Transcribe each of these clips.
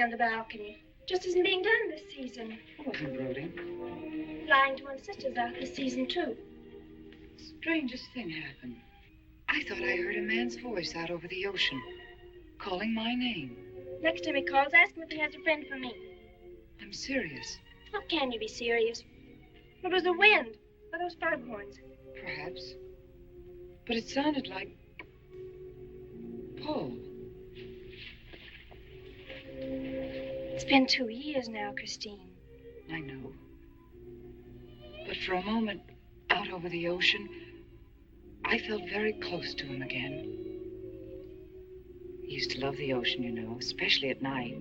On the balcony. Just isn't being done this season. I wasn't brooding. Flying to one's sister's out this season, too. Strangest thing happened. I thought I heard a man's voice out over the ocean, calling my name. Next time he calls, ask him if he has a friend for me. I'm serious. How can you be serious? It was the wind, or those foghorns. Perhaps. But it sounded like Paul. It's been 2 years now, Christine. I know. But for a moment, out over the ocean, I felt very close to him again. He used to love the ocean, you know, especially at night.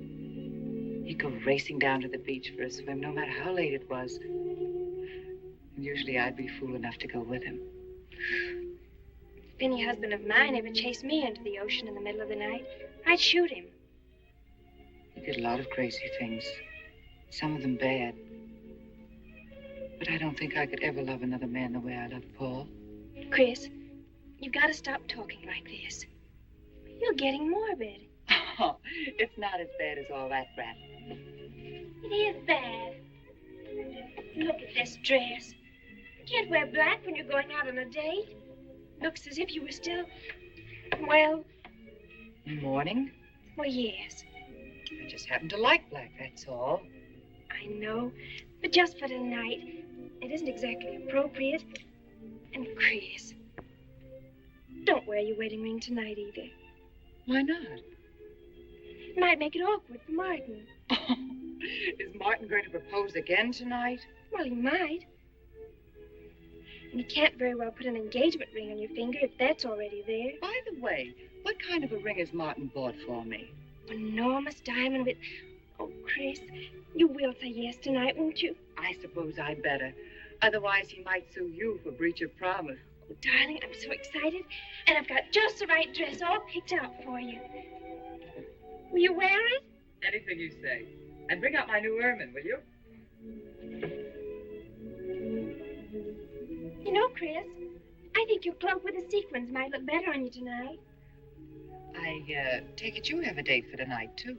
He'd go racing down to the beach for a swim, no matter how late it was. And usually I'd be fool enough to go with him. If any husband of mine ever chased me into the ocean in the middle of the night, I'd shoot him. He did a lot of crazy things, some of them bad. But I don't think I could ever love another man the way I loved Paul. Chris, you've got to stop talking like this. You're getting morbid. Oh, it's not as bad as all that rap. It is bad. Look at this dress. You can't wear black when you're going out on a date. Looks as if you were still, well... Mourning? Well, yes. I just happen to like black, that's all. I know, but just for tonight, it isn't exactly appropriate. And Chris, don't wear your wedding ring tonight either. Why not? It might make it awkward for Martin. Oh, is Martin going to propose again tonight? Well, he might. And you can't very well put an engagement ring on your finger if that's already there. By the way, what kind of a ring has Martin bought for me? An enormous diamond with... Oh, Chris, you will say yes tonight, won't you? I suppose I better. Otherwise, he might sue you for breach of promise. Oh, darling, I'm so excited. And I've got just the right dress all picked out for you. Will you wear it? Anything you say. And bring out my new ermine, will you? You know, Chris, I think your cloak with the sequins might look better on you tonight. I take it you have a date for tonight, too.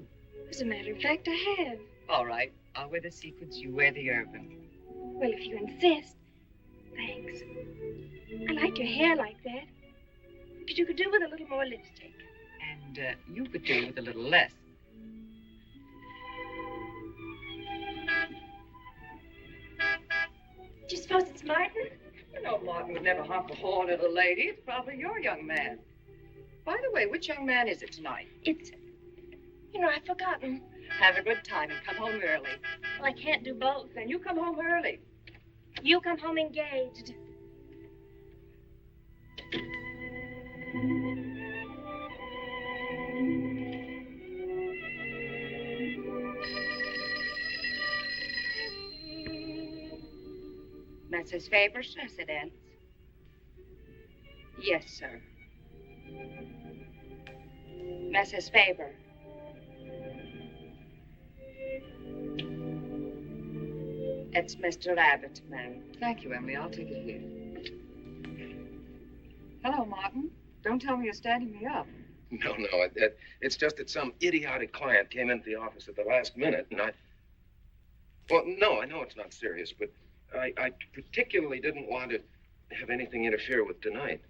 As a matter of fact, I have. All right. I'll wear the sequins, you wear the ermine. Well, if you insist. Thanks. I like your hair like that. But you could do with a little more lipstick. And you could do with a little less. Do you suppose it's Martin? You know Martin would never honk the horn at a lady. It's probably your young man. By the way, which young man is it tonight? It's... I've forgotten. Have a good time and come home early. Well, I can't do both. Then you come home early. You come home engaged. Mrs. Faber's residence? Yes, sir. Mrs. Faber. It's Mr. Abbott, ma'am. Thank you, Emily. I'll take it here. Hello, Martin. Don't tell me you're standing me up. No, it's just that some idiotic client came into the office at the last minute, and Well, no, I know it's not serious, but I particularly didn't want to have anything interfere with tonight.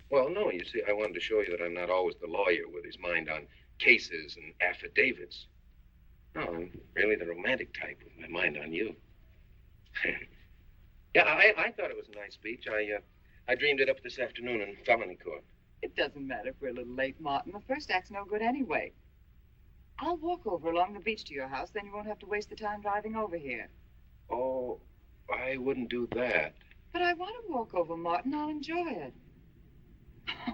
Well, no, you see, I wanted to show you that I'm not always the lawyer with his mind on cases and affidavits. No, I'm really the romantic type with my mind on you. Yeah, I thought it was a nice speech. I dreamed it up this afternoon in felony court. It doesn't matter if we're a little late, Martin. The first act's no good anyway. I'll walk over along the beach to your house, then you won't have to waste the time driving over here. Oh, I wouldn't do that. But I want to walk over, Martin. I'll enjoy it.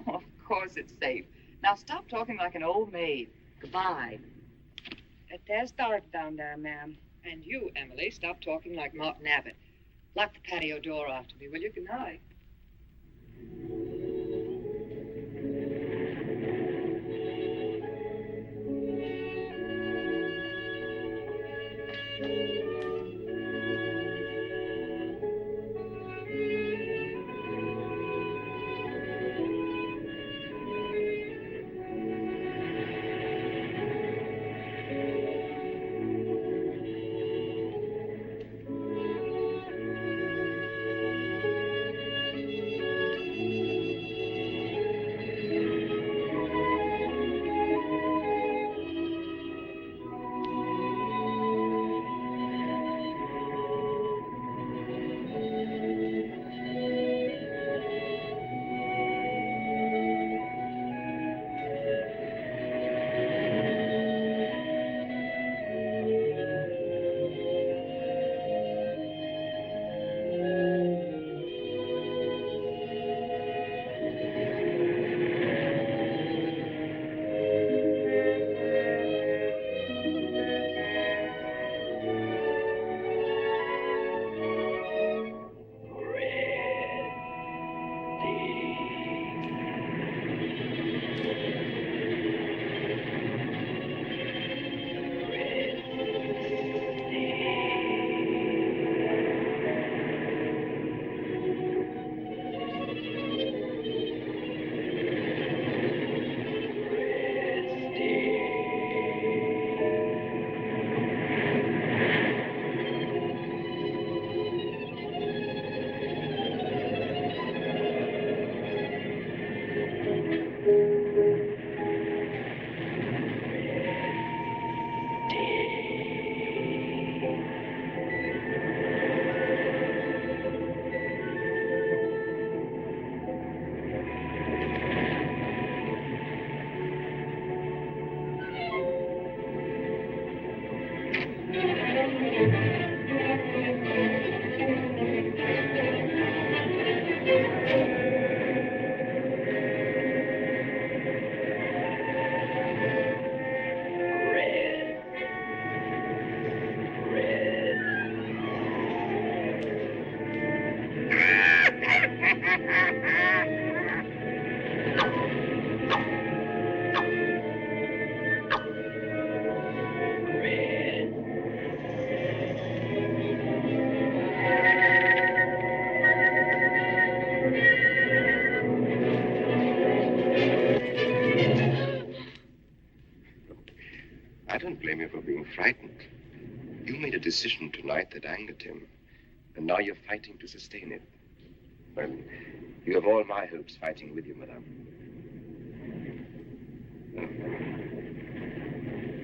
Oh, of course it's safe. Now stop talking like an old maid. Goodbye. There's Dart down there, ma'am. And you, Emily, stop talking like Martin Abbott. Lock the patio door after me, will you? Good night. I don't blame you for being frightened. You made a decision tonight that angered him, and now you're fighting to sustain it. Well, you have all my hopes fighting with you, madame.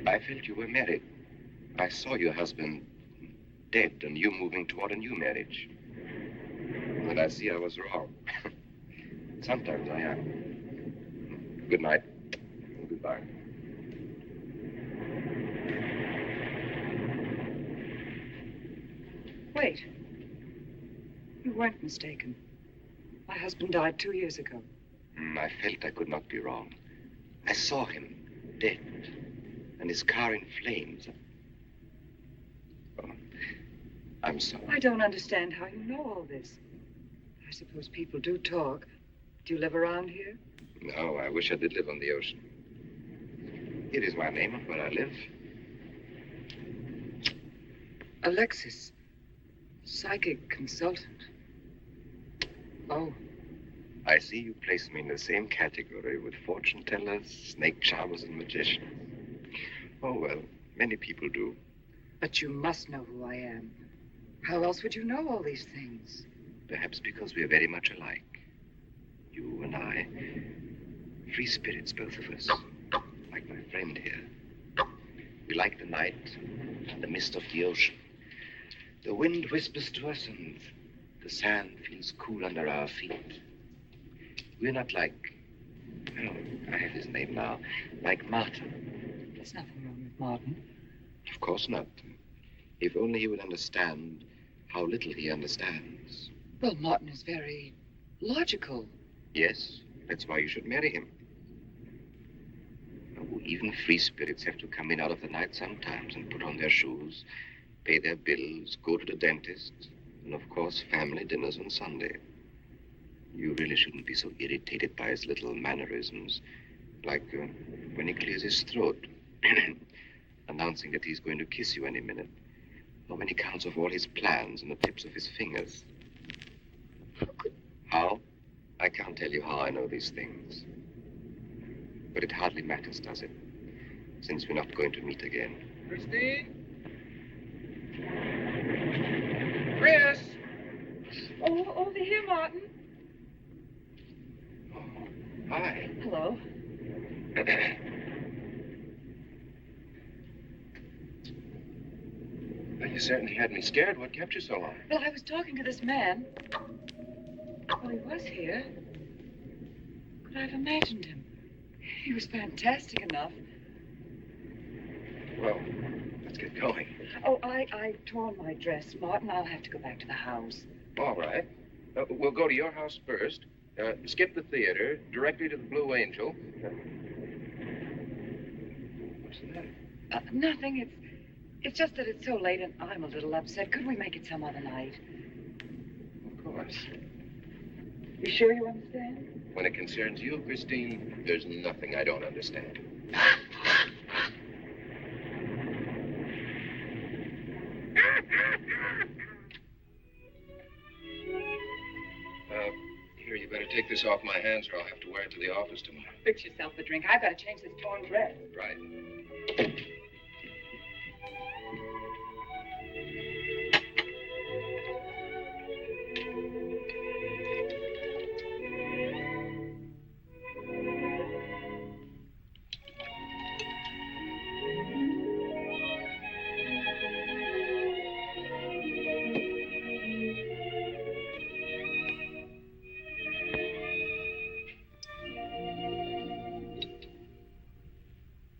I felt you were married. I saw your husband dead and you moving toward a new marriage. And I see I was wrong. Sometimes I am. Good night. And goodbye. Wait. You weren't mistaken. My husband died 2 years ago. I felt I could not be wrong. I saw him, dead, and his car in flames. Oh, I'm sorry. I don't understand how you know all this. I suppose people do talk. Do you live around here? No, I wish I did live on the ocean. Here is my name of where I live. Alexis, psychic consultant. Oh. I see you place me in the same category with fortune tellers, snake charmers, and magicians. Oh, well, many people do. But you must know who I am. How else would you know all these things? Perhaps because we are very much alike. You and I. Free spirits, both of us. Like my friend here. We like the night and the mist of the ocean. The wind whispers to us and the sand feels cool under our feet. We're not like, oh, I have his name now, like Martin. There's nothing wrong with Martin. Of course not. If only he would understand how little he understands. Well, Martin is very logical. Yes, that's why you should marry him. Oh, even free spirits have to come in out of the night sometimes and put on their shoes, pay their bills, go to the dentist, and of course, family dinners on Sunday. You really shouldn't be so irritated by his little mannerisms, like when he clears his throat, announcing that he's going to kiss you any minute, or when he counts off all his plans on the tips of his fingers. How? I can't tell you how I know these things. But it hardly matters, does it? Since we're not going to meet again. Christine? Chris! Oh, over here, Martin. Oh, hi. Hello. Well, you certainly had me scared. What kept you so long? Well, I was talking to this man. Well, he was here. Could I have imagined him? He was fantastic enough. Well, let's get going. Oh, I torn my dress, Martin. I'll have to go back to the house. All right. We'll go to your house first. Skip the theater, directly to the Blue Angel. What's the matter? Nothing. It's just that it's so late and I'm a little upset. Could we make it some other night? Of course. You sure you understand? When it concerns you, Christine, there's nothing I don't understand. Here, you better take this off my hands or I'll have to wear it to the office tomorrow. Fix yourself a drink. I've got to change this torn dress. Right.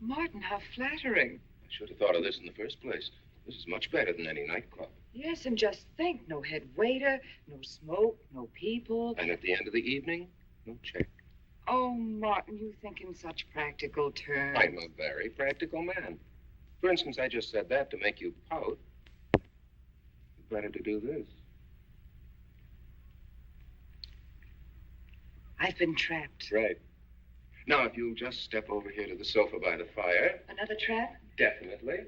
Martin, how flattering. I should have thought of this in the first place. This is much better than any nightclub. Yes, and just think, no head waiter, no smoke, no people. And at the end of the evening, no check. Oh, Martin, you think in such practical terms. I'm a very practical man. For instance, I just said that to make you pout. Better to do this. I've been trapped. Right. Now, if you'll just step over here to the sofa by the fire. Another trap? Definitely.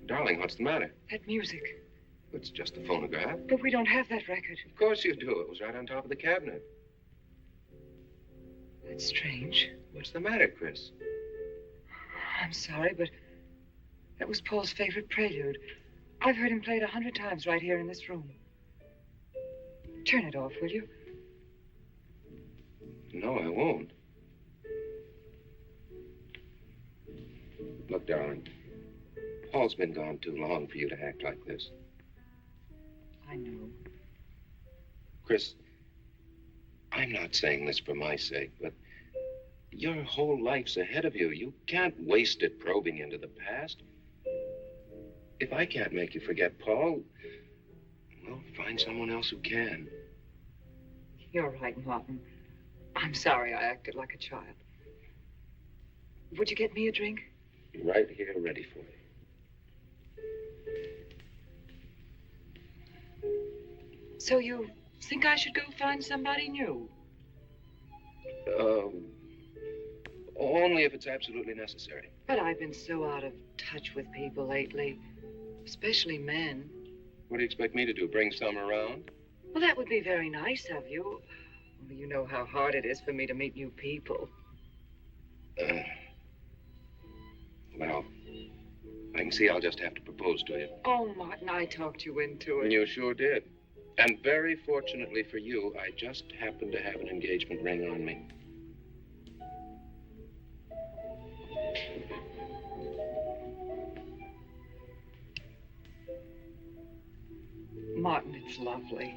Darling, what's the matter? That music. But it's just a phonograph. But we don't have that record. Of course you do. It was right on top of the cabinet. That's strange. What's the matter, Chris? I'm sorry, but that was Paul's favorite prelude. I've heard him play it 100 times right here in this room. Turn it off, will you? No, I won't. Look, darling, Paul's been gone too long for you to act like this. I know. Chris, I'm not saying this for my sake, but your whole life's ahead of you. You can't waste it probing into the past. If I can't make you forget Paul, well, find someone else who can. You're right, Martin. I'm sorry I acted like a child. Would you get me a drink? Right here, ready for you. So you think I should go find somebody new? Only if it's absolutely necessary. But I've been so out of touch with people lately, especially men. What do you expect me to do, bring some around? Well, that would be very nice of you. Only you know how hard it is for me to meet new people. Well, I can see I'll just have to propose to you. Oh, Martin, I talked you into it. You sure did. And very fortunately for you, I just happened to have an engagement ring on me. Martin, it's lovely.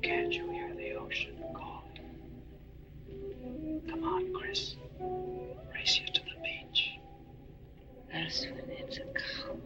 Can't you hear the ocean calling? Come on, Chris. Race you to the beach. That's when it's a coward.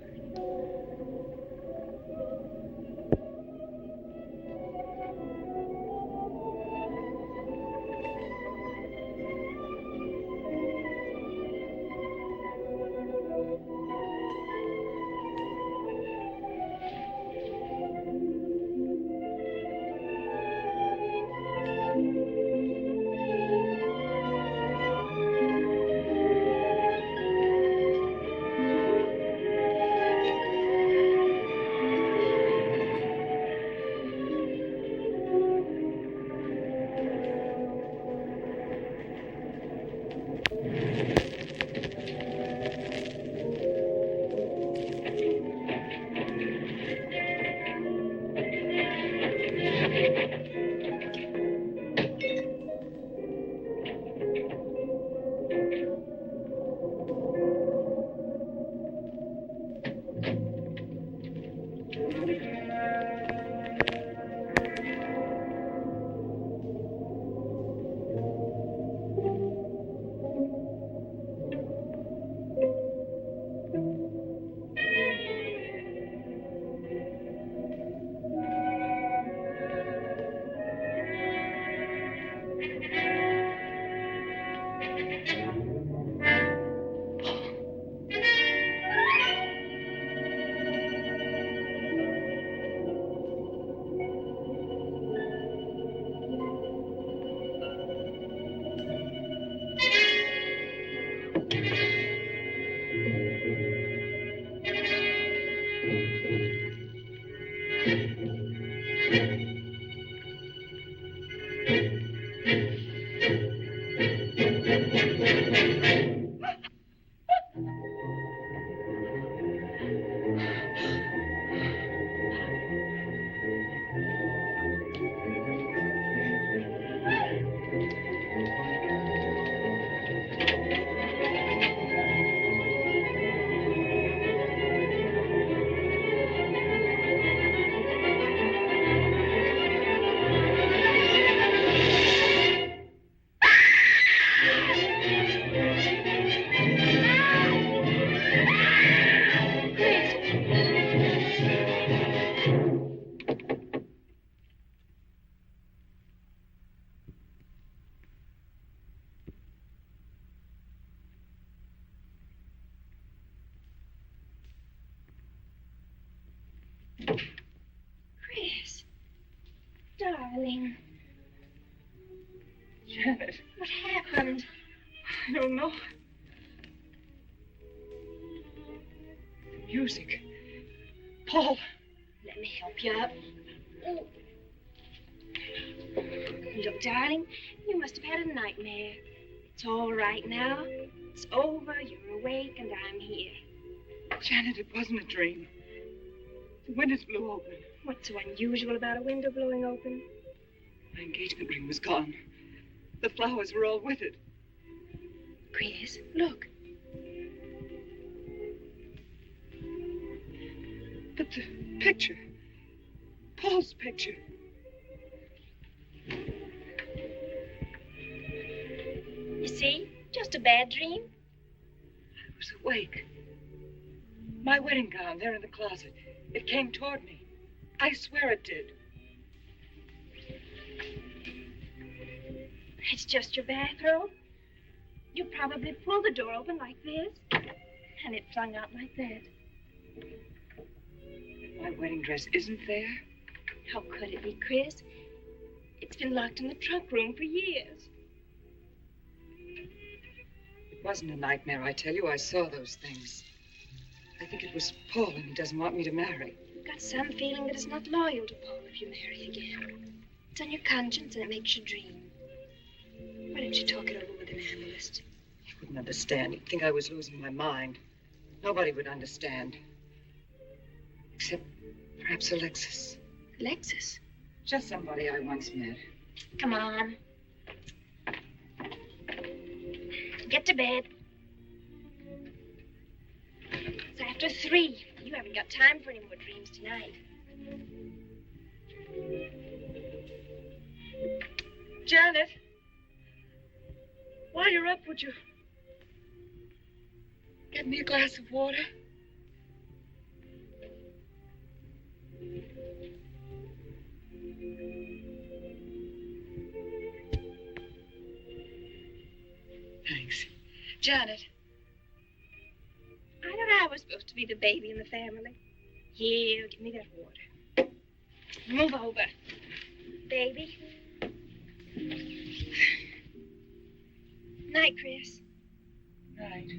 Look, darling, you must have had a nightmare. It's all right now. It's over. You're awake, and I'm here. Janet, it wasn't a dream. The windows blew open. What's so unusual about a window blowing open? My engagement ring was gone. The flowers were all withered. Chris, look. But the picture. Paul's picture. You see? Just a bad dream. I was awake. My wedding gown there in the closet. It came toward me. I swear it did. It's just your bathrobe. You probably pulled the door open like this, and it flung out like that. My wedding dress isn't there? How could it be, Chris? It's been locked in the trunk room for years. It wasn't a nightmare, I tell you. I saw those things. I think it was Paul, and he doesn't want me to marry. You've got some feeling that it's not loyal to Paul if you marry again. It's on your conscience, and it makes you dream. Why don't you talk it over with an analyst? He wouldn't understand. He'd think I was losing my mind. Nobody would understand. Except perhaps Alexis. Alexis? Just somebody I once met. Come on. Get to bed. It's after 3. You haven't got time for any more dreams tonight. Janet, while you're up, would you get me a glass of water? Thanks. Janet. I thought I was supposed to be the baby in the family. Here, give me that water. Move over. Baby. Night, Chris. Night.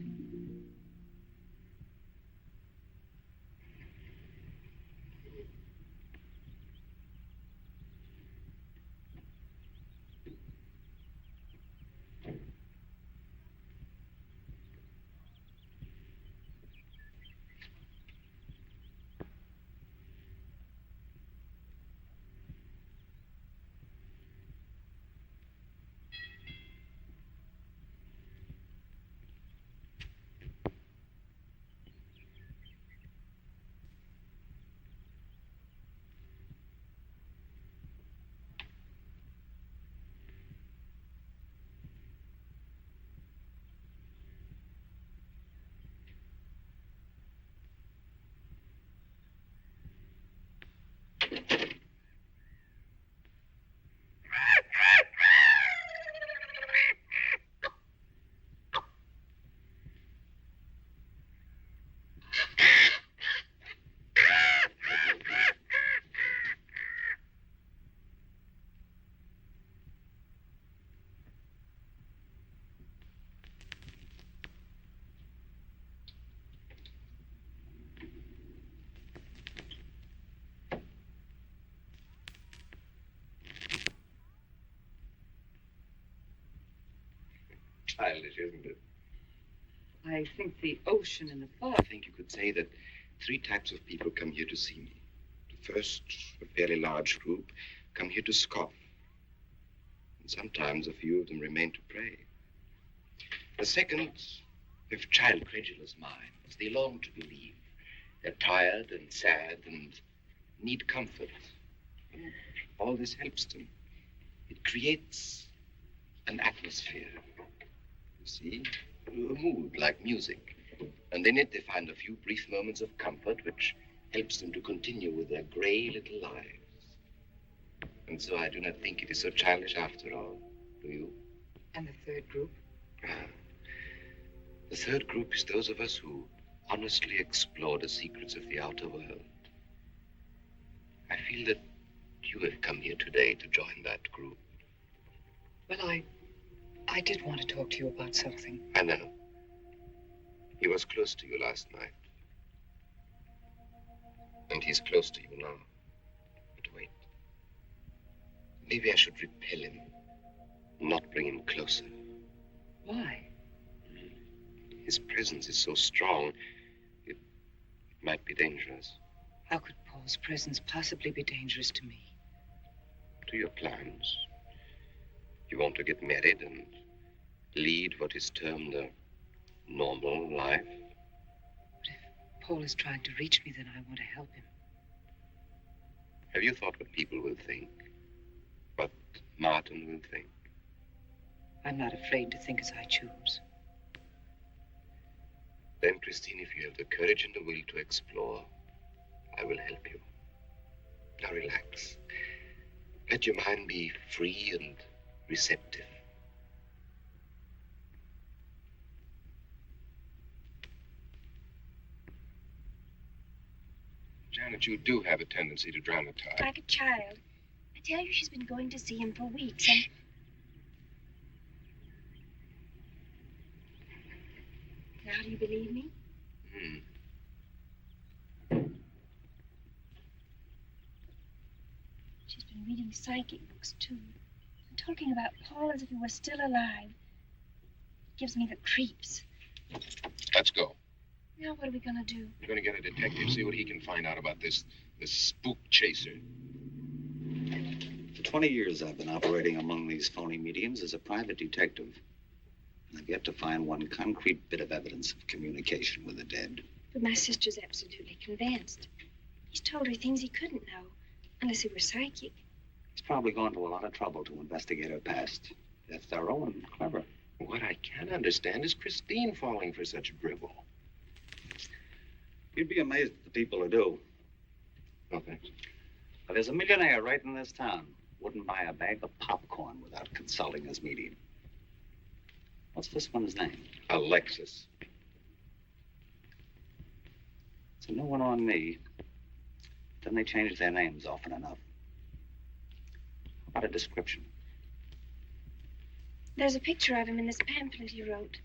Childish, isn't it? I think the ocean and the fog. I think you could say that 3 types of people come here to see me. The first, a fairly large group, come here to scoff. And sometimes a few of them remain to pray. The second have child credulous minds. They long to believe. They're tired and sad and need comfort. All this helps them. It creates an atmosphere. You see, a mood like music. And in it they find a few brief moments of comfort which helps them to continue with their gray little lives. And so I do not think it is so childish after all. Do you? And the third group? The third group is those of us who honestly explore the secrets of the outer world. I feel that you have come here today to join that group. Well, I did want to talk to you about something. I know. He was close to you last night. And he's close to you now. But wait. Maybe I should repel him, not bring him closer. Why? His presence is so strong, it might be dangerous. How could Paul's presence possibly be dangerous to me? To your plans. You want to get married and lead what is termed a normal life. But if Paul is trying to reach me, then I want to help him. Have you thought what people will think? What Martin will think? I'm not afraid to think as I choose. Then, Christine, if you have the courage and the will to explore, I will help you. Now relax. Let your mind be free and receptive. Janet, you do have a tendency to dramatize. Like a child. I tell you, she's been going to see him for weeks, and... Now, do you believe me? She's been reading psychic books, too. And talking about Paul as if he were still alive. It gives me the creeps. Let's go. Now, what are we going to do? We're going to get a detective, see what he can find out about this spook chaser. For 20 years, I've been operating among these phony mediums as a private detective. And I've yet to find one concrete bit of evidence of communication with the dead. But my sister's absolutely convinced. He's told her things he couldn't know, unless he were psychic. He's probably gone to a lot of trouble to investigate her past. They're thorough and clever. What I can't understand is Christine falling for such drivel. You'd be amazed at the people who do. No, thanks. But there's a millionaire right in this town. Wouldn't buy a bag of popcorn without consulting his medium. What's this one's name? Alexis. It's a new one on me. Then they change their names often enough. How about a description? There's a picture of him in this pamphlet he wrote.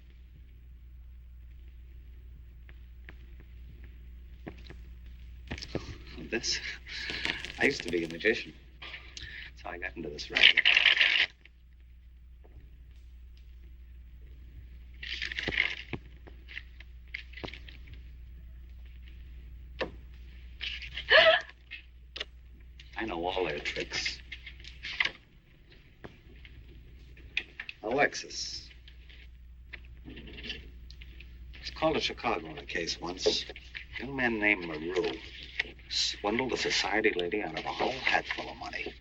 This? I used to be a magician. That's how I got into this racket. I know all their tricks. Alexis. Was called to Chicago on a case once. A young man named Maru swindled a society lady out of a whole hatful of money.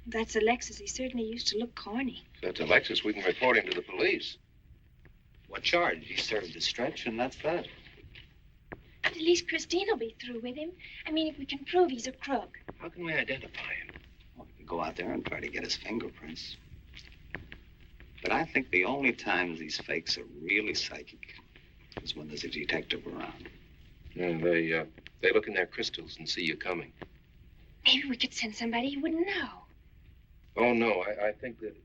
That's Alexis. He certainly used to look corny. That's Alexis. We can report him to the police. What charge? He served his stretch, and that's that. But at least Christine will be through with him. I mean, if we can prove he's a crook. How can we identify him? Well, we can go out there and try to get his fingerprints. But I think the only times these fakes are really psychic is when there's a detective around. Yeah, they look in their crystals and see you coming. Maybe we could send somebody who wouldn't know. Oh, no, I think that...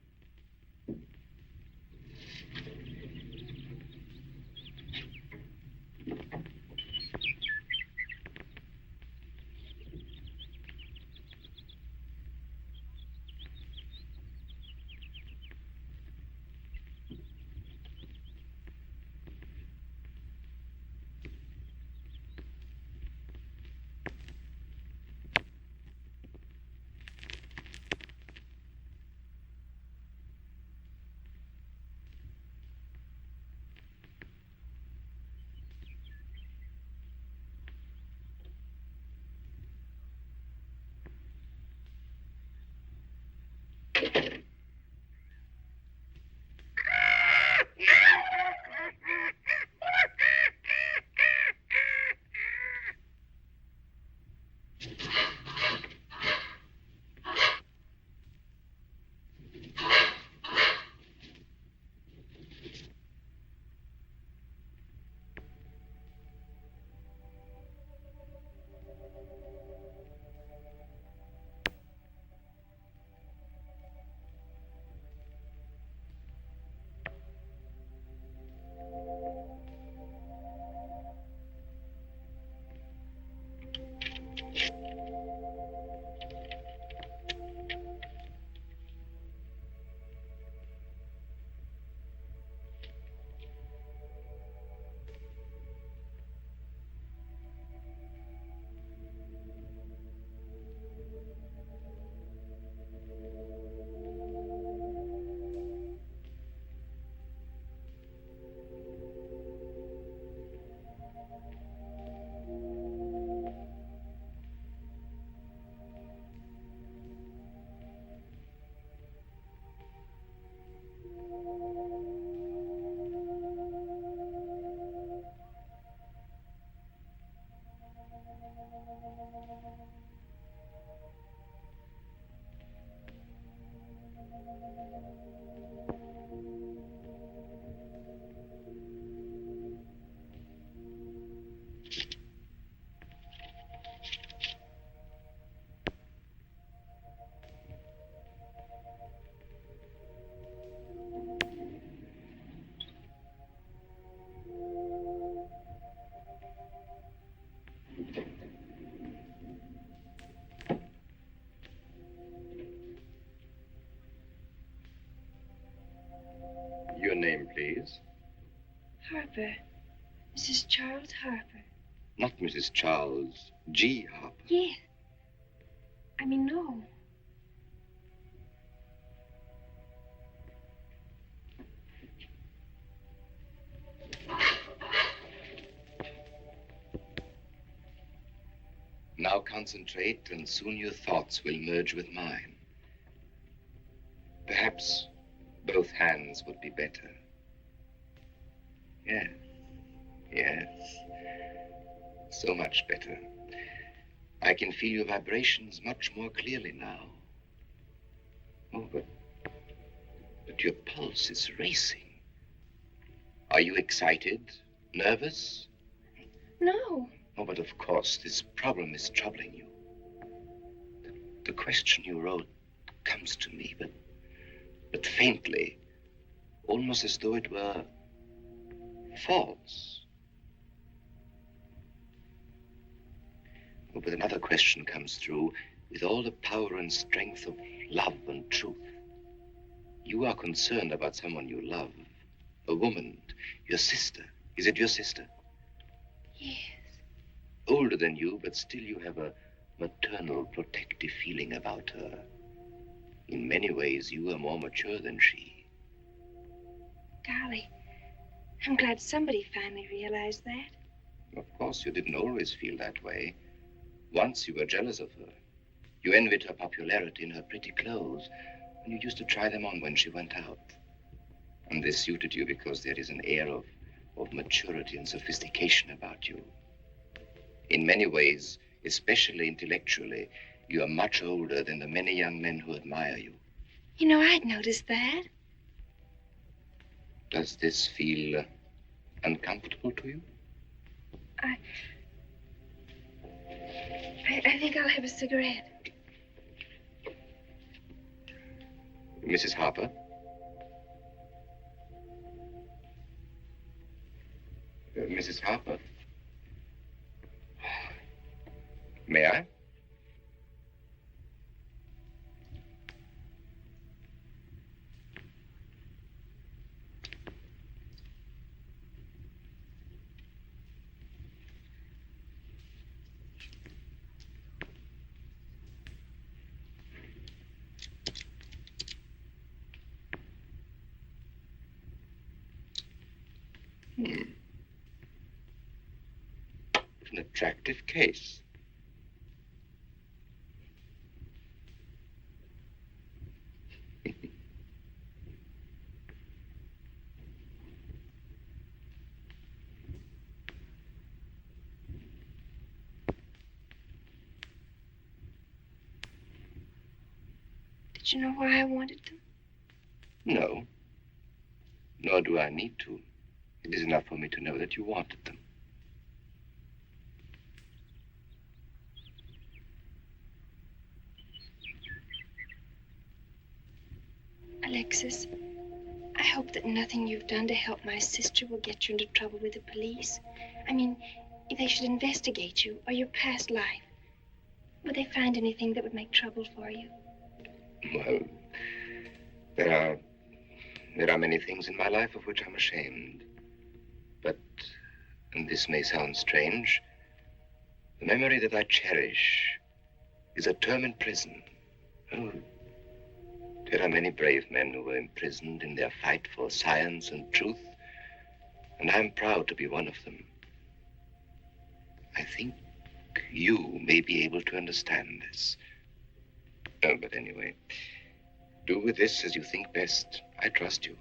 Yes? Harper. Mrs. Charles Harper. Not Mrs. Charles G. Harper. Yes. I mean, no. Now concentrate, and soon your thoughts will merge with mine. Perhaps both hands would be better. Yes, yes. So much better. I can feel your vibrations much more clearly now. Oh, but your pulse is racing. Are you excited? Nervous? No. Oh, but of course, this problem is troubling you. The question you wrote comes to me, but faintly, almost as though it were false. Oh, but another question comes through with all the power and strength of love and truth. You are concerned about someone you love, a woman, your sister. Is it your sister? Yes. Older than you, but still you have a maternal, protective feeling about her. In many ways, you are more mature than she. Golly, I'm glad somebody finally realized that. Of course, you didn't always feel that way. Once you were jealous of her. You envied her popularity in her pretty clothes, and you used to try them on when she went out. And this suited you because there is an air of maturity and sophistication about you. In many ways, especially intellectually, you are much older than the many young men who admire you. You know, I'd noticed that. Does this feel uncomfortable to you? I think I'll have a cigarette. Mrs. Harper? Mrs. Harper? May I? An attractive case. Did you know why I wanted them? No. Nor do I need to. It is enough for me to know that you wanted them. Alexis, I hope that nothing you've done to help my sister will get you into trouble with the police. I mean, if they should investigate you or your past life, would they find anything that would make trouble for you? Well, there are many things in my life of which I'm ashamed. But, and this may sound strange, the memory that I cherish is a term in prison. Oh, there are many brave men who were imprisoned in their fight for science and truth, and I'm proud to be one of them. I think you may be able to understand this. Oh, but anyway, do with this as you think best. I trust you.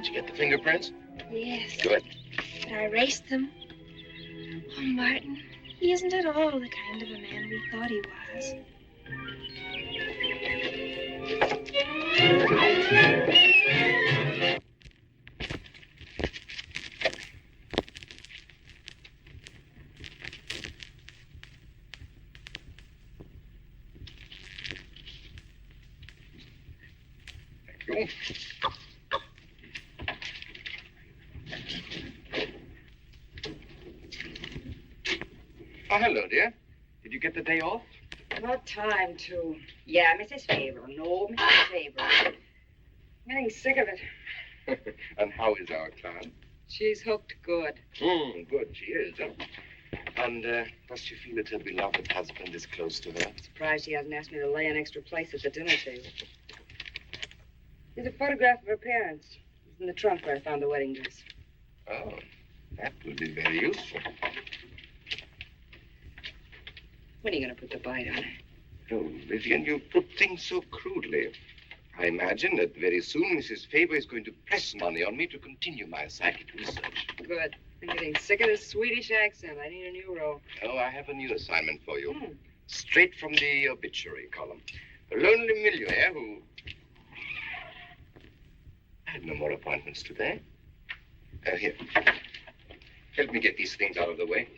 Did you get the fingerprints? Yes. Good. But I erased them. Oh, Martin, he isn't at all the kind of a man we thought he was. Thank you. Oh, hello, dear. Did you get the day off? What time to? Yeah, Mrs. Faber. No, Mrs. Faber. I'm getting sick of it. And how is our clown? She's hooked good. Good, she is. And does she feel that her beloved husband is close to her? Surprised she hasn't asked me to lay an extra place at the dinner table. There's a photograph of her parents. It's in the trunk where I found the wedding dress. Oh, that will be very useful. When are you going to put the bite on her? Oh, Vivian, you put things so crudely. I imagine that very soon Mrs. Faber is going to press money on me to continue my psychic research. Good. I'm getting sick of this Swedish accent. I need a new role. Oh, I have a new assignment for you. Straight from the obituary column. A lonely millionaire who... I had no more appointments today. Here. Help me get these things out of the way.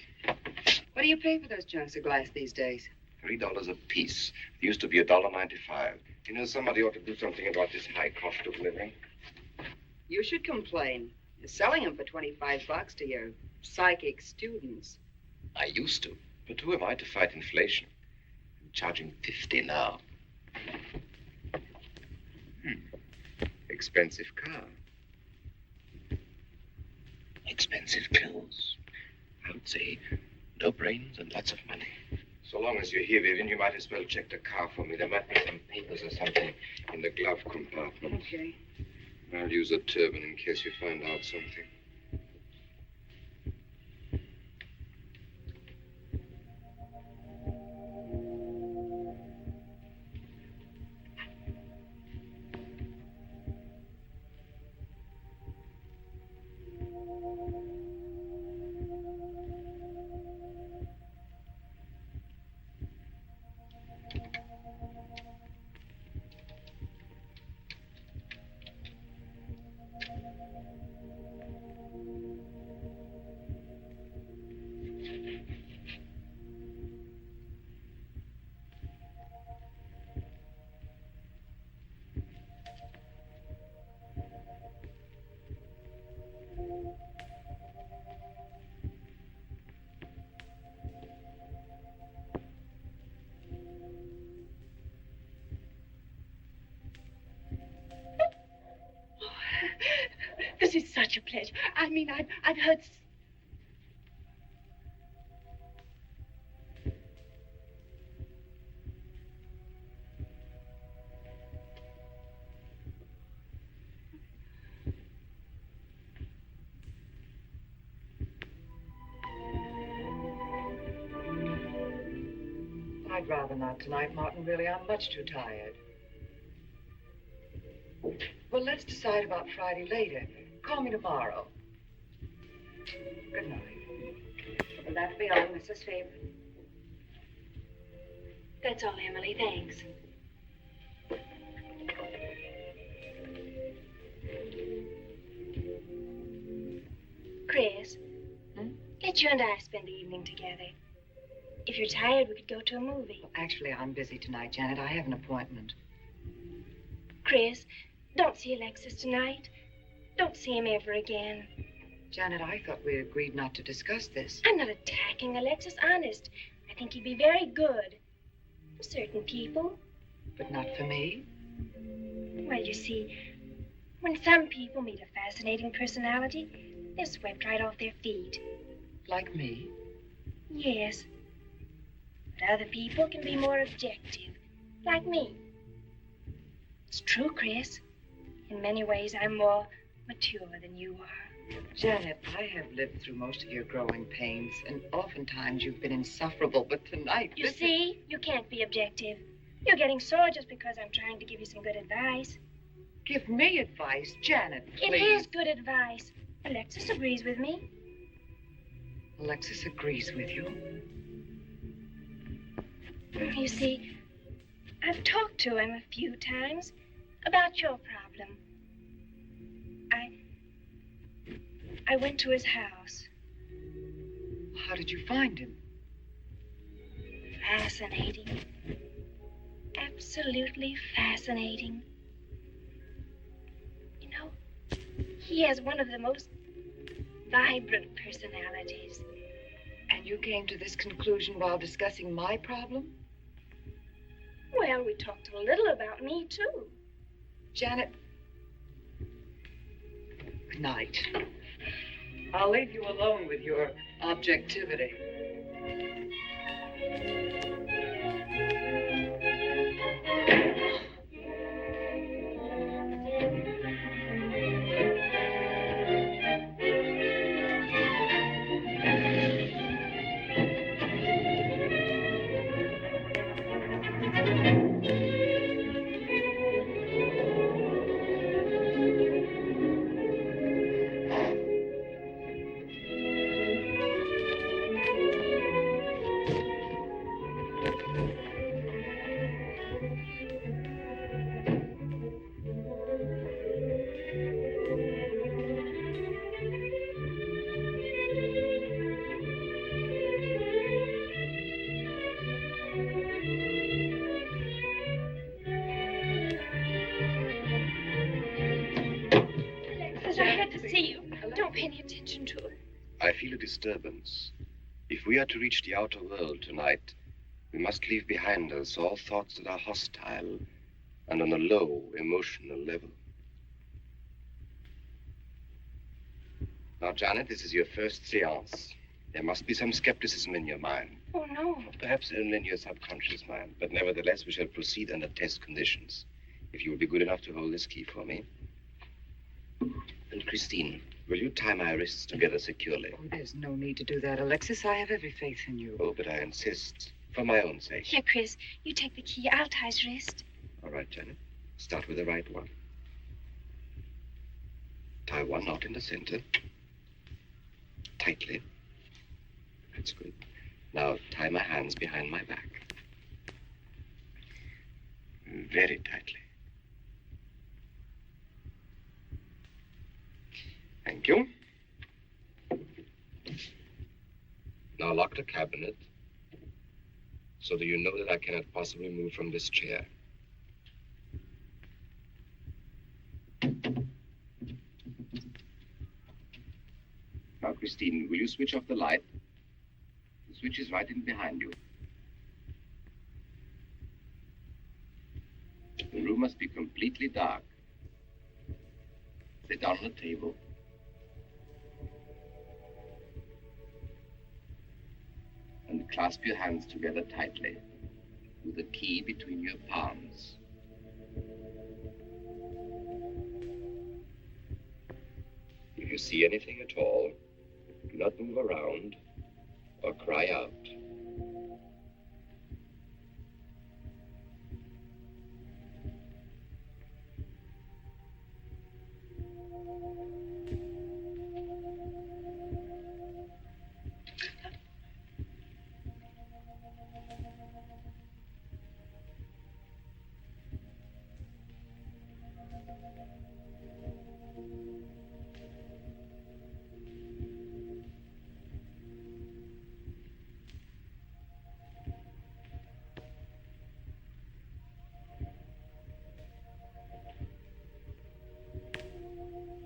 What do you pay for those chunks of glass these days? $3 a piece. It used to be $1.95. You know, somebody ought to do something about this high cost of living. You should complain. You're selling them for $25 to your psychic students. I used to. But who am I to fight inflation? I'm charging $50 now. Expensive car. Expensive clothes. I would say no brains and lots of money. So long as you're here, Vivian, you might as well check the car for me. There might be some papers or something in the glove compartment. Okay. I'll use a turban in case you find out something. This is such a pleasure. I mean, I've heard... I'd rather not tonight, Martin. Really, I'm much too tired. Well, let's decide about Friday later. Call me tomorrow. Good night. Will that be all, Mrs. Faber? That's all, Emily. Thanks. Chris, let you and I spend the evening together. If you're tired, we could go to a movie. Well, actually, I'm busy tonight, Janet. I have an appointment. Chris, don't see Alexis tonight. Don't see him ever again. Janet, I thought we agreed not to discuss this. I'm not attacking Alexis, honest. I think he'd be very good for certain people. But not for me? Well, you see, when some people meet a fascinating personality, they're swept right off their feet. Like me? Yes. But other people can be more objective, like me. It's true, Chris. In many ways, I'm more mature than you are. Janet, I have lived through most of your growing pains, and oftentimes you've been insufferable, but tonight... You see, you can't be objective. You're getting sore just because I'm trying to give you some good advice. Give me advice, Janet, It please. is good advice. Alexis agrees with me. Alexis agrees with you. You see, I've talked to him a few times about your problem. I went to his house. How did you find him? Fascinating. Absolutely fascinating. You know, he has one of the most vibrant personalities. And you came to this conclusion while discussing my problem? Well, we talked a little about me, too. Janet. Good night. I'll leave you alone with your objectivity. Alexis, I had to see you. Don't pay any attention to it. I feel a disturbance. If we are to reach the outer world tonight, we must leave behind us all thoughts that are hostile and on a low emotional level. Now, Janet, this is your first seance. There must be some skepticism in your mind. Oh, no. Perhaps only in your subconscious mind. But nevertheless, we shall proceed under test conditions. If you will be good enough to hold this key for me. And Christine, will you tie my wrists together securely? Oh, there's no need to do that, Alexis. I have every faith in you. Oh, but I insist. For my own sake. Here, Chris, you take the key. I'll tie his wrist. All right, Janet. Start with the right one. Tie one knot in the center. Tightly. That's good. Now tie my hands behind my back. Very tightly. Thank you. Now lock the cabinet so that you know that I cannot possibly move from this chair. Now, Christine, will you switch off the light? The switch is right in behind you. The room must be completely dark. Sit down on the table. And clasp your hands together tightly, with the key between your palms. If you see anything at all, do not move around or cry out.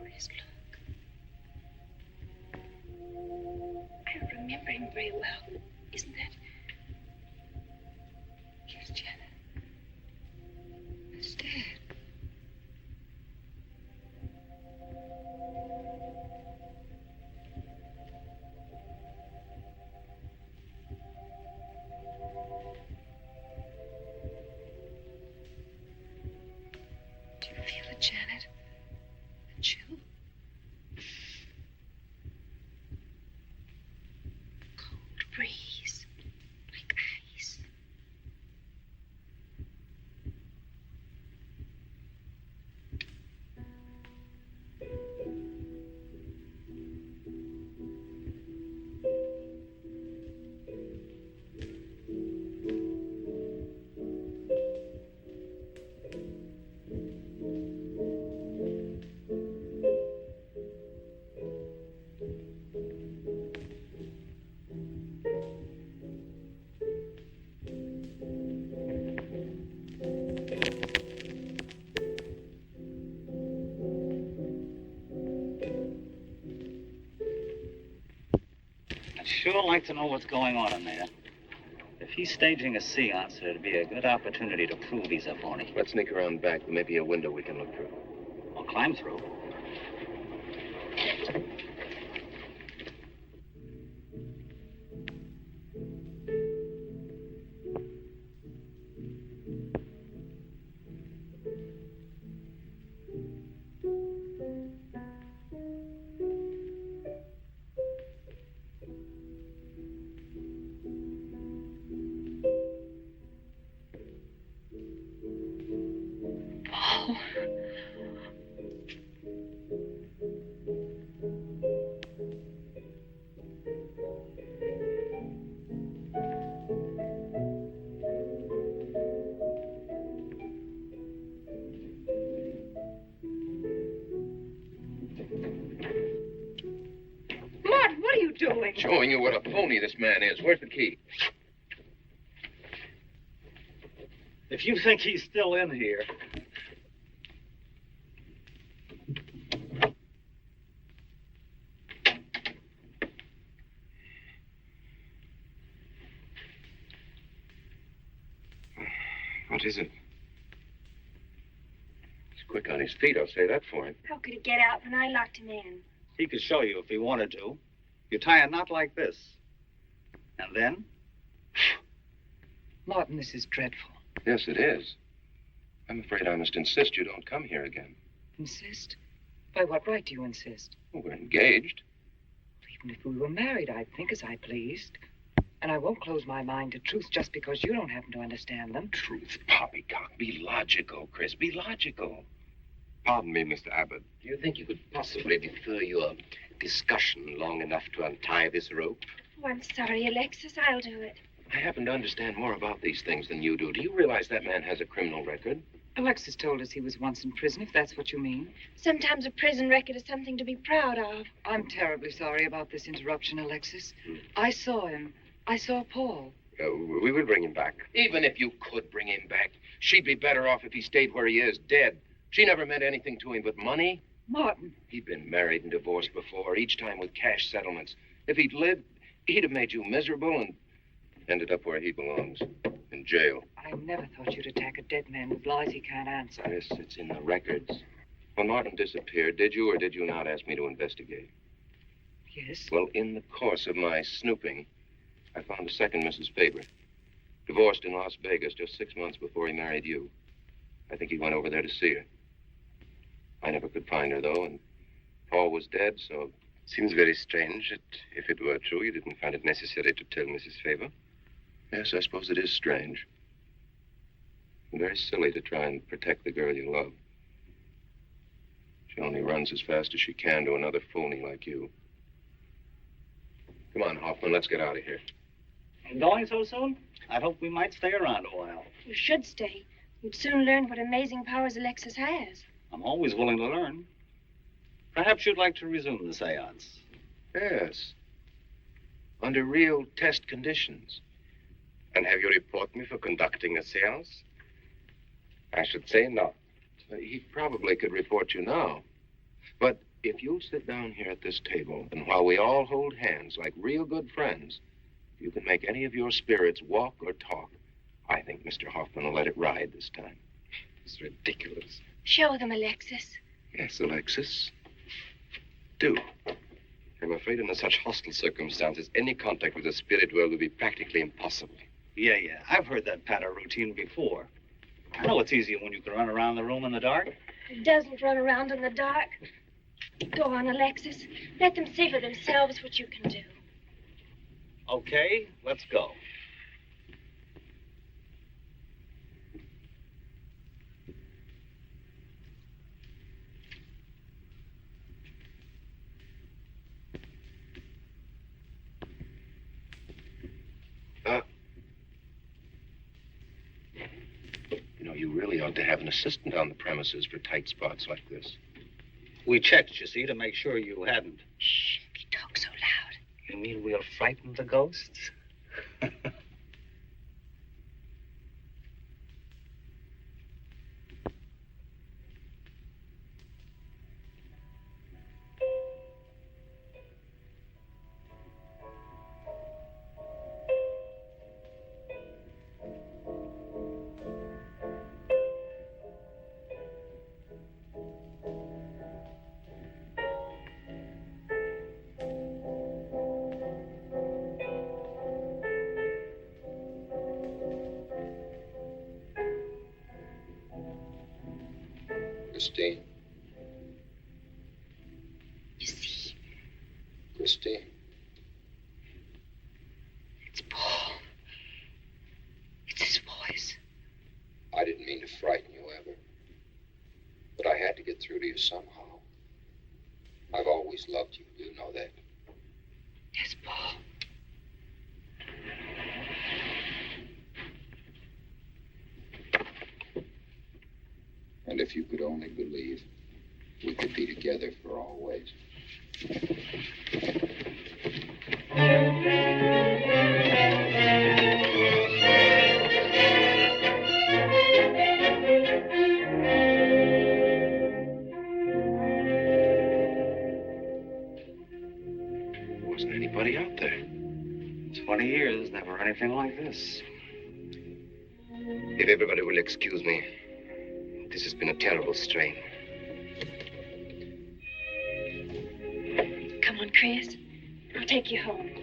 Chris, look. I remember him very well. Isn't that? Yes, Janet. It's Dad. Do you feel it, Janet? The chill? Cold breeze. sure like to know what's going on in there. If he's staging a seance, it'd be a good opportunity to prove he's a phony. Let's sneak around back. There may be a window we can look through. Or climb through. Doing? Showing you what a phony this man is. Where's the key? If you think he's still in here. What is it? He's quick on his feet, I'll say that for him. How could he get out when I locked him in? He could show you if he wanted to. You tie a knot like this. And then? Martin, this is dreadful. Yes, it is. I'm afraid I must insist you don't come here again. Insist? By what right do you insist? Well, we're engaged. Even if we were married, I'd think as I pleased. And I won't close my mind to truth just because you don't happen to understand them. Truth, poppycock. Be logical, Chris. Be logical. Pardon me, Mr. Abbott. Do you think you could possibly defer your discussion long enough to untie this rope? Oh, I'm sorry, Alexis. I'll do it. I happen to understand more about these things than you do. Do you realize that man has a criminal record? Alexis told us he was once in prison, if that's what you mean. Sometimes a prison record is something to be proud of. I'm terribly sorry about this interruption, Alexis. I saw him. I saw Paul. We will bring him back. Even if you could bring him back, she'd be better off if he stayed where he is, dead. She never meant anything to him but money. Martin. He'd been married and divorced before, each time with cash settlements. If he'd lived, he'd have made you miserable and ended up where he belongs, in jail. I never thought you'd attack a dead man with lies he can't answer. Yes, it's in the records. When Martin disappeared, did you or did you not ask me to investigate? Yes. Well, in the course of my snooping, I found a second Mrs. Faber, divorced in Las Vegas just 6 months before he married you. I think he went over there to see her. I never could find her, though, and Paul was dead, so... Seems very strange that if it were true, you didn't find it necessary to tell Mrs. Faber. Yes, I suppose it is strange. And very silly to try and protect the girl you love. She only runs as fast as she can to another phony like you. Come on, Hoffman, let's get out of here. Going so soon? I'd hope we might stay around a while. You should stay. You'd soon learn what amazing powers Alexis has. I'm always willing to learn. Perhaps you'd like to resume the seance. Yes. Under real test conditions. And have you report me for conducting a seance? I should say not. He probably could report you now. But if you'll sit down here at this table, and while we all hold hands like real good friends, if you can make any of your spirits walk or talk, I think Mr. Hoffman will let it ride this time. It's ridiculous. Show them, Alexis. Yes, Alexis. Do. I'm afraid under such hostile circumstances, any contact with the spirit world will be practically impossible. Yeah. I've heard that patter routine before. I know it's easier when you can run around the room in the dark. It doesn't run around in the dark. Go on, Alexis. Let them see for themselves what you can do. Okay, let's go. You really ought to have an assistant on the premises for tight spots like this. We checked, you see, to make sure you hadn't. Shh, he talks so loud. You mean we'll frighten the ghosts? Christine. You see, Christine. it's Paul. It's his voice. I didn't mean to frighten you ever. But I had to get through to you somehow. I've always loved you. You know that. Yes, Paul. And if you could only believe, we could be together for always. Wasn't anybody out there. 20 years, never anything like this. If everybody will excuse me, this has been a terrible strain. Come on, Chris. I'll take you home.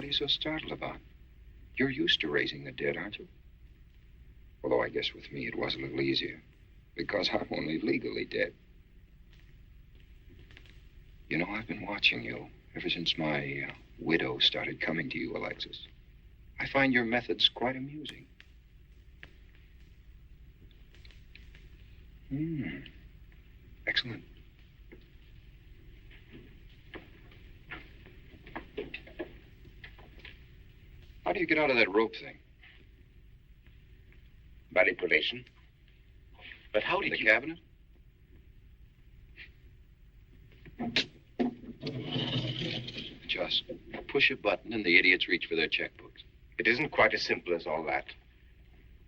What are you so startled about? You're used to raising the dead, aren't you? Although I guess with me it was a little easier, because I'm only legally dead. You know, I've been watching you ever since my widow started coming to you, Alexis. I find your methods quite amusing. Excellent. How do you get out of that rope thing? Manipulation. But how In did the you... cabinet? Just push a button and the idiots reach for their checkbooks. It isn't quite as simple as all that.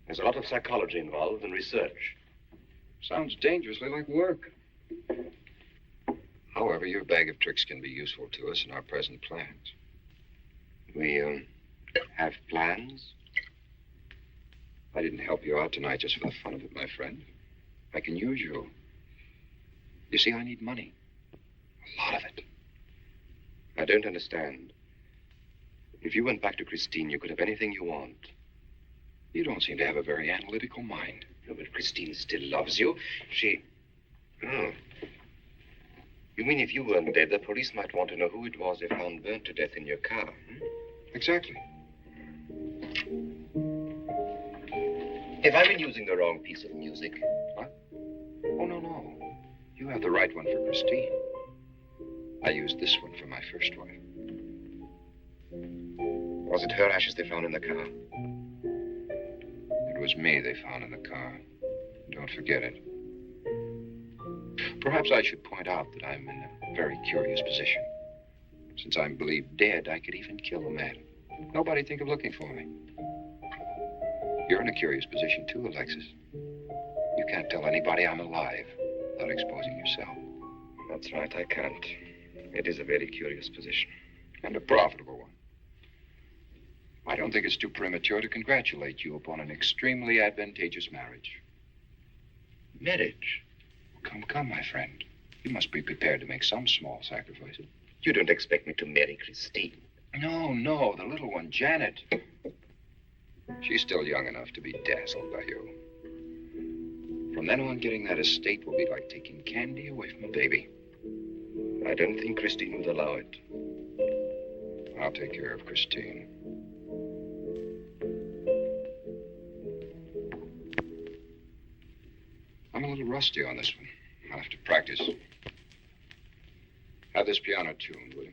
There's a lot of psychology involved and research. Sounds dangerously like work. However, your bag of tricks can be useful to us in our present plans. We, have plans? I didn't help you out tonight just for the fun of it, my friend. I can use you. You see, I need money. A lot of it. I don't understand. If you went back to Christine, you could have anything you want. You don't seem to have a very analytical mind. No, but Christine still loves you. She... Oh. You mean if you weren't dead, the police might want to know who it was they found burnt to death in your car? Exactly. Have I been using the wrong piece of music? What? Oh, no. You have the right one for Christine. I used this one for my first wife. Was it her ashes they found in the car? It was me they found in the car. Don't forget it. Perhaps I should point out that I'm in a very curious position. Since I'm believed dead, I could even kill a man. Nobody'd think of looking for me. You're in a curious position, too, Alexis. You can't tell anybody I'm alive without exposing yourself. That's right, I can't. It is a very curious position. And a profitable one. I don't think it's too premature to congratulate you upon an extremely advantageous marriage. Marriage? Come, my friend. You must be prepared to make some small sacrifices. You don't expect me to marry Christine? No, the little one, Janet. She's still young enough to be dazzled by you. From then on, getting that estate will be like taking candy away from a baby. I don't think Christine would allow it. I'll take care of Christine. I'm a little rusty on this one. I'll have to practice. Have this piano tuned, will you?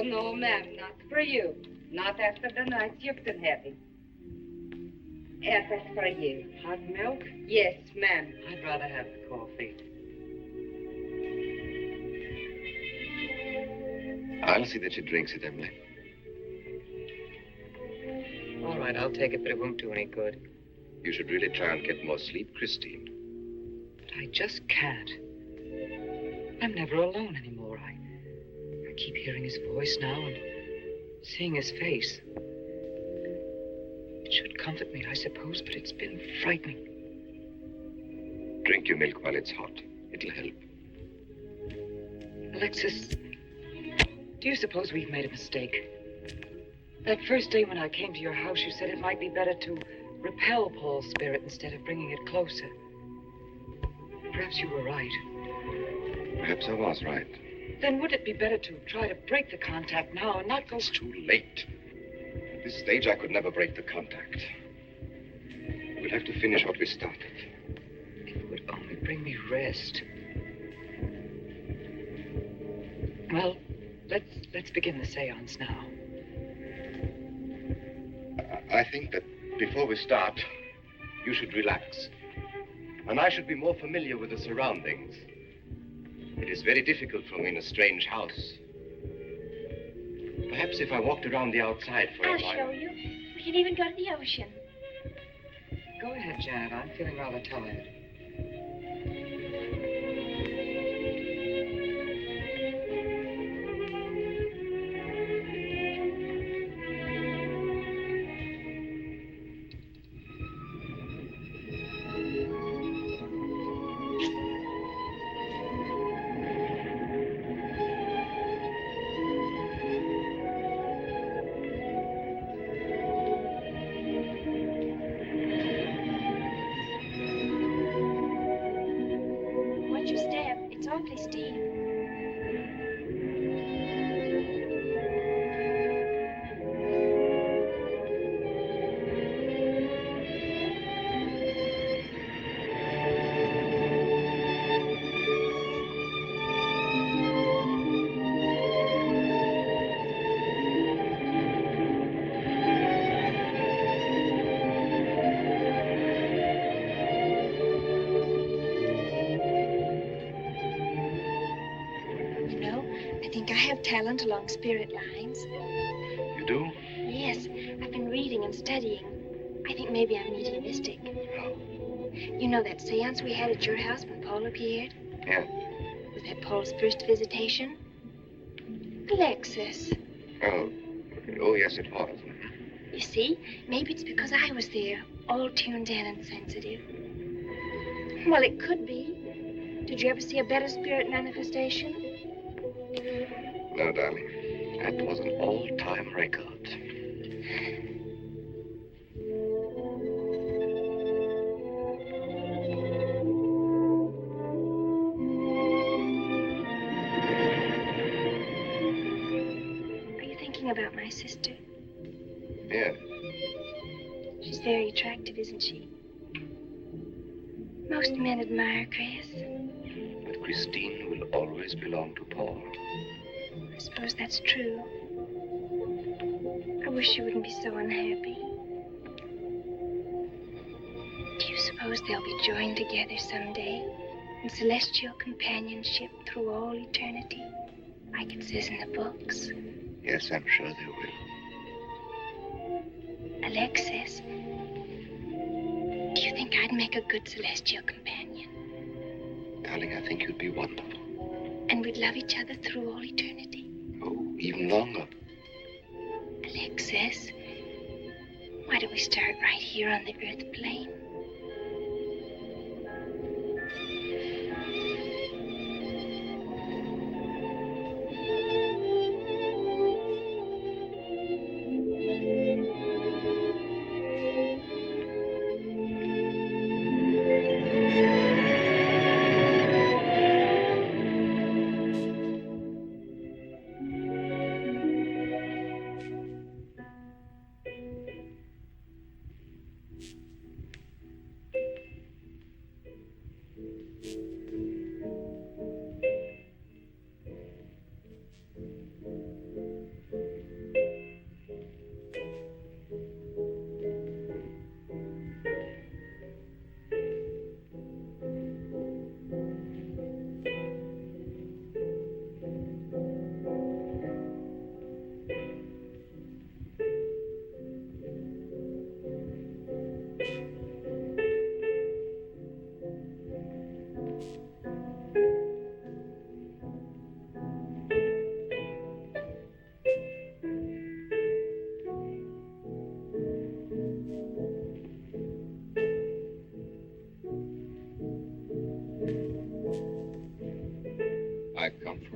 Oh, no, ma'am, not for you. Not after the night you've been having. And that's for you. Hot milk? Yes, ma'am. I'd rather have the coffee. I'll see that she drinks it, Emily. All right, I'll take it, but it won't do any good. You should really try and get more sleep, Christine. But I just can't. I'm never alone anymore. I keep hearing his voice now and seeing his face. It should comfort me, I suppose, but it's been frightening. Drink your milk while it's hot. It'll help. Alexis, do you suppose we've made a mistake? That first day when I came to your house, you said it might be better to repel Paul's spirit instead of bringing it closer. Perhaps you were right. Perhaps I was right. Then would it be better to try to break the contact now and not go... It's too late. At this stage, I could never break the contact. We'll have to finish what we started. If it would only bring me rest. Well, let's begin the seance now. I think that before we start, you should relax. And I should be more familiar with the surroundings. It is very difficult for me in a strange house. Perhaps if I walked around the outside for a while... I'll show you. We can even go to the ocean. Go ahead, Janet. I'm feeling rather tired. Watch your step. It's awfully steep. You know, I think I have talent along spirit lines. You do? Yes, I've been reading and studying. I think maybe I'm mediumistic. How? You know that seance we had at your house when Paul appeared? Yeah. Was that Paul's first visitation? Alexis. Oh, yes, it was. You see, maybe it's because I was there, all tuned in and sensitive. Well, it could be. Did you ever see a better spirit manifestation? No, darling. That was an all-time record. Are you thinking about my sister? Yeah. She's very attractive, isn't she? Most men admire Chris. But Christine will always belong to Paul. I suppose that's true. I wish you wouldn't be so unhappy. Do you suppose they'll be joined together someday in celestial companionship through all eternity, like it says in the books? Yes, I'm sure they will. Alexis, do you think I'd make a good celestial companion? Darling, I think you'd be wonderful. And we'd love each other through all eternity? Oh, even longer. Alexis, why don't we start right here on the earth plane?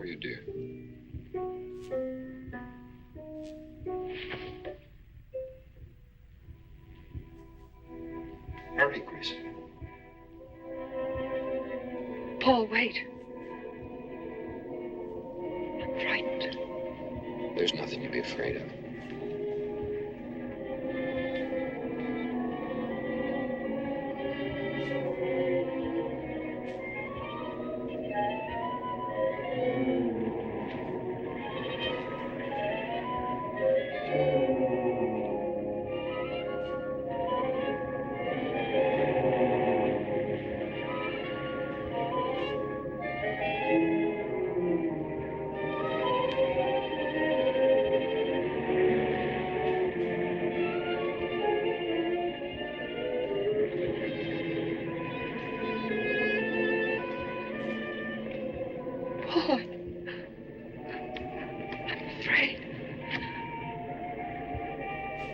for you, dear. Hurry, Chris. Paul, wait. I'm frightened. There's nothing to be afraid of.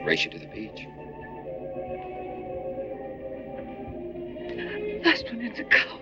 Race you to the beach. Last one is a coward.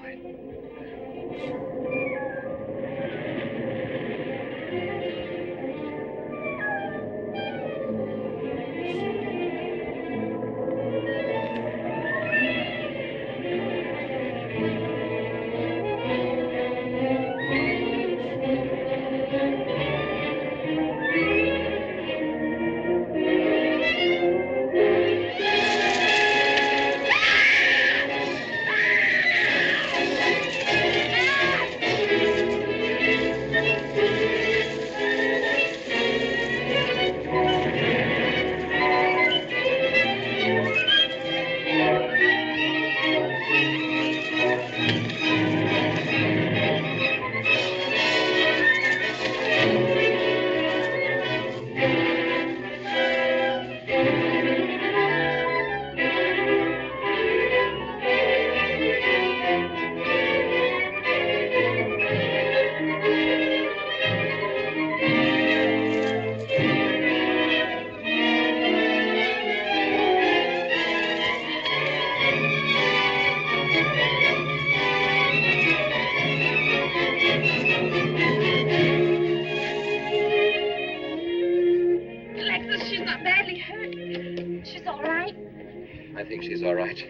I think she's all right.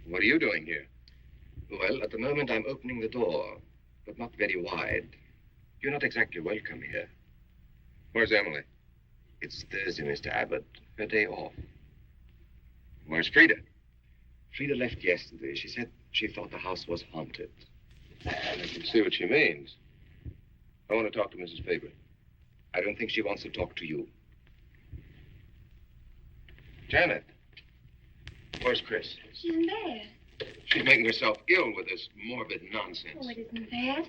What are you doing here? Well, at the moment I'm opening the door, but not very wide. You're not exactly welcome here. Where's Emily? It's Thursday, Mr. Abbott. Her day off. Where's Frida? Frida left yesterday. She said she thought the house was haunted. I can see what she means. I want to talk to Mrs. Faber. I don't think she wants to talk to you. Janet. Where's Chris? She's in bed. She's making herself ill with this morbid nonsense. Oh, it isn't that.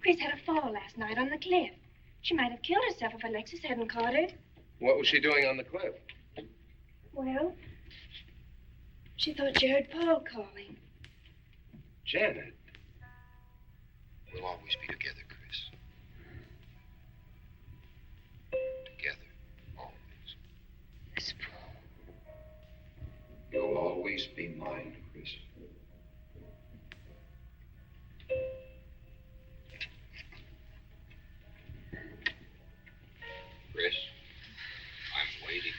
Chris had a fall last night on the cliff. She might have killed herself if Alexis hadn't caught her. What was she doing on the cliff? Well, she thought she heard Paul calling. Janet. We'll always be together, Chris. Together. Always. Miss Paul. You'll always be mine, Chris. Chris, I'm waiting.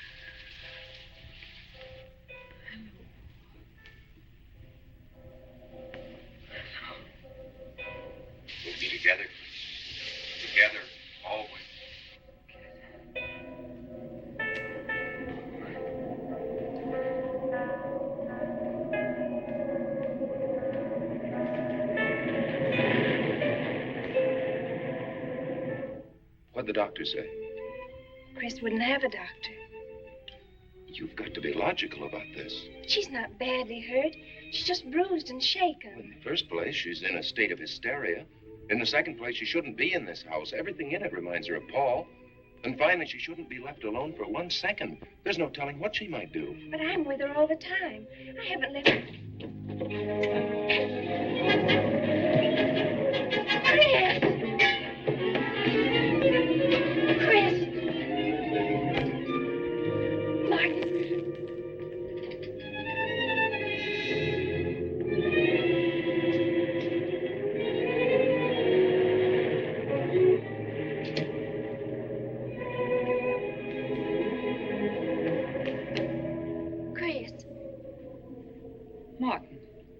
We'll be together, Chris. Together, always. What'd the doctor say? Chris wouldn't have a doctor. You've got to be logical about this. She's not badly hurt. She's just bruised and shaken. In the first place, she's in a state of hysteria. In the second place, she shouldn't be in this house. Everything in it reminds her of Paul. And finally, she shouldn't be left alone for 1 second. There's no telling what she might do. But I'm with her all the time. I haven't left her.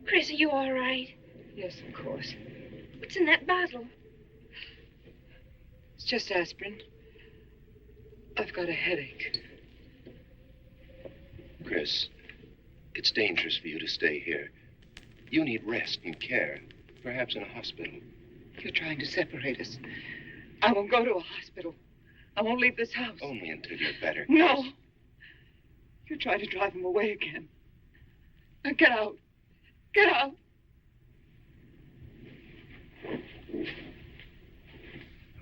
Chris, are you all right? Yes, of course. What's in that bottle? It's just aspirin. I've got a headache. Chris, it's dangerous for you to stay here. You need rest and care, perhaps in a hospital. You're trying to separate us. I won't go to a hospital. I won't leave this house. Only until you're better. No. You're trying to drive him away again. Now get out. Get out.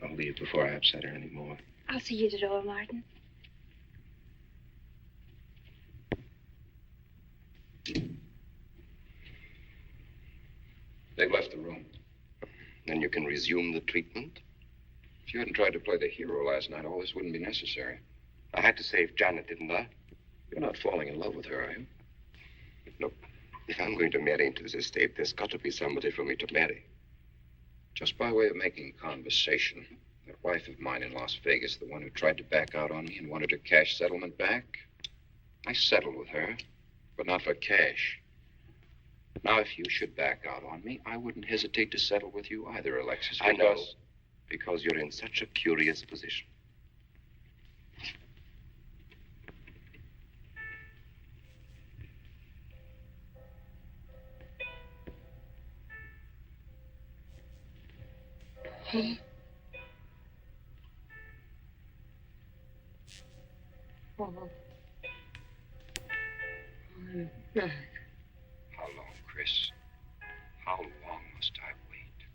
I'll leave before I upset her anymore. I'll see you at the door, Martin. They've left the room. Then you can resume the treatment? If you hadn't tried to play the hero last night, all this wouldn't be necessary. I had to save Janet, didn't I? You're not falling in love with her, are you? Look, if I'm going to marry into this estate, there's got to be somebody for me to marry. Just by way of making conversation, that wife of mine in Las Vegas, the one who tried to back out on me and wanted her cash settlement back, I settled with her, but not for cash. Now, if you should back out on me, I wouldn't hesitate to settle with you either, Alexis. I know, because you're in such a curious position. Oh. I'm back. How long, Chris? How long must I wait?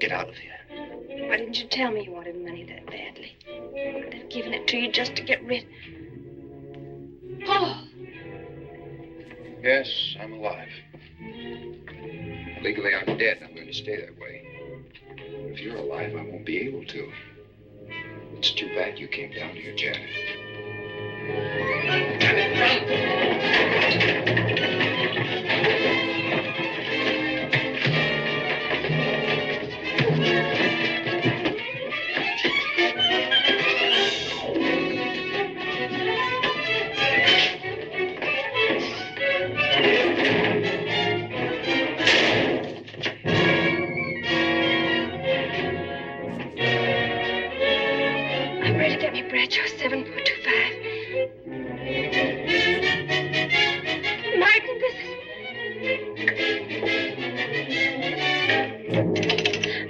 Get out of here. Why didn't you tell me you wanted money that badly? I'd have given it to you just to get rid. Paul! Yes, I'm alive. Legally, I'm dead, and I'm going to stay that way. But if you're alive, I won't be able to. It's too bad you came down here, Janet. Janet, run! Bradshaw 7.25. Martin, this is...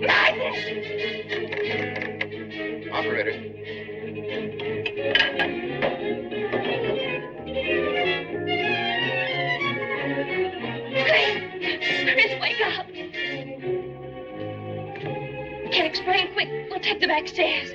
Martin! Operator. Chris, wake up. Can't explain. Quick, we'll take the back stairs.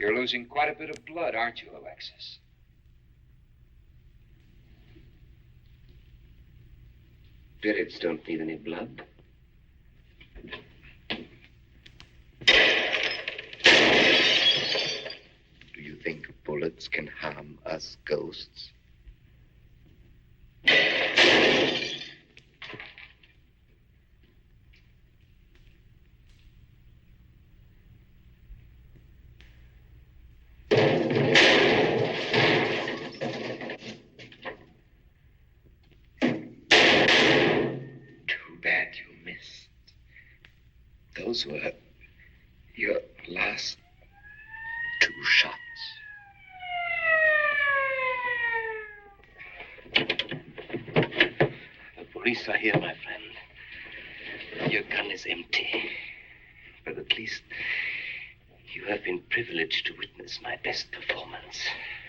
You're losing quite a bit of blood, aren't you, Alexis? Spirits don't need any blood. Do you think bullets can harm us ghosts? Those were your last 2 shots. The police are here, my friend. Your gun is empty. But at least you have been privileged to witness my best performance.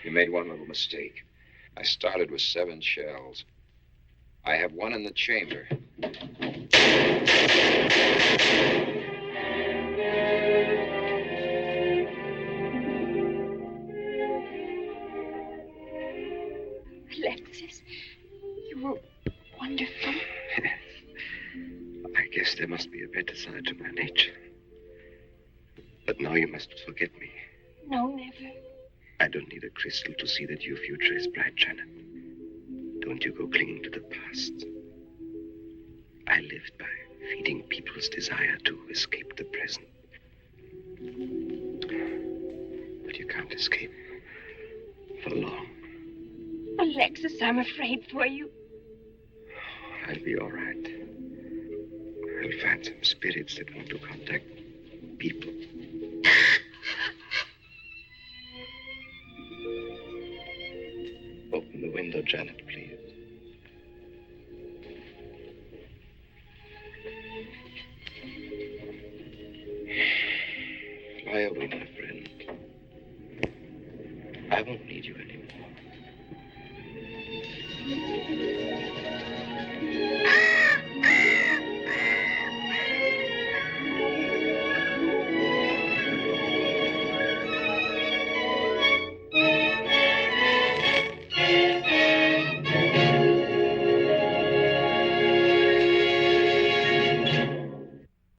You made one little mistake. I started with 7 shells. I have 1 in the chamber. Alexis, you were wonderful. I guess there must be a better side to my nature. But now you must forget me. No, never. I don't need a crystal to see that your future is bright, Janet. Don't you go clinging to the past. I lived by feeding people's desire to escape the present. But you can't escape for long. Alexis, I'm afraid for you. I'll be all right. I'll find some spirits that want to contact people. Open the window, Janet, please. Lie away, my friend. I won't need you anymore.